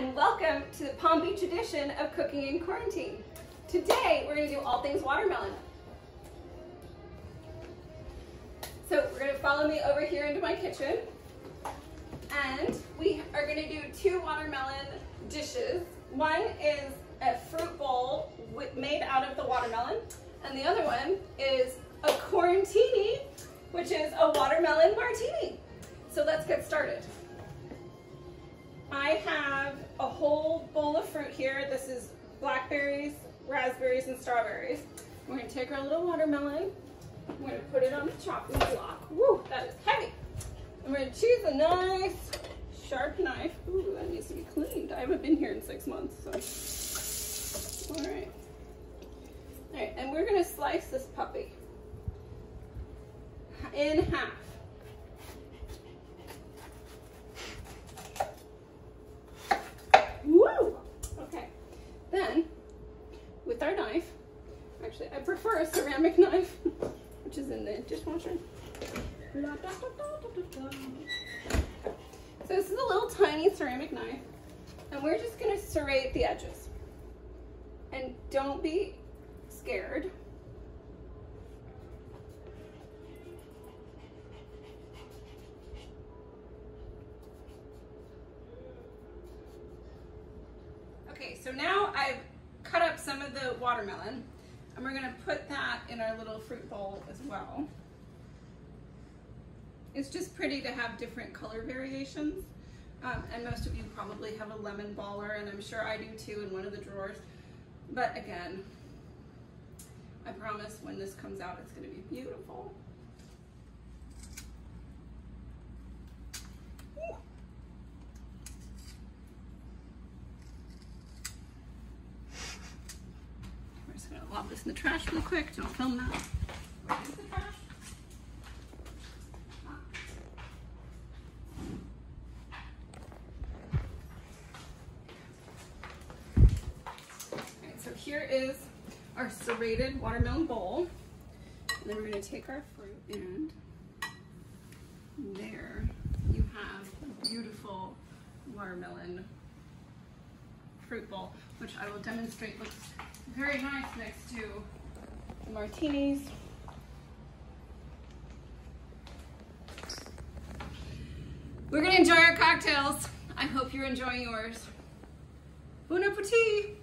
and welcome to the Palm Beach edition of Cooking in Quarantine. Today we're going to do all things watermelon. So we're going to follow me over here into my kitchen, and we are going to do two watermelon dishes. One is a fruit bowl made out of the watermelon, and the other one is a quarantini, which is a watermelon martini. So let's get started. I have a whole bowl of fruit here. This is blackberries, raspberries, and strawberries. We're going to take our little watermelon. We're going to put it on the chopping block. Woo, that is heavy. I'm going to choose a nice sharp knife. Ooh, that needs to be cleaned. I haven't been here in 6 months, so. All right. All right, and we're going to slice this puppy in half. Woo! Okay, then with our knife, actually I prefer a ceramic knife, which is in the dishwasher. So this is a little tiny ceramic knife, and we're just going to serrate the edges. And don't be scared. Okay, so now I've cut up some of the watermelon, and we're going to put that in our little fruit bowl as well. It's just pretty to have different color variations, and most of you probably have a lemon baller, and I'm sure I do too in one of the drawers. But again, I promise when this comes out it's going to be beautiful. Lob this in the trash real quick. Don't film that. Where is the trash? Alright, so here is our serrated watermelon bowl. And then we're going to take our fruit, and there you have a beautiful watermelon fruit bowl, which I will demonstrate looks very nice next to the martinis. We're going to enjoy our cocktails. I hope you're enjoying yours. Bon appetit!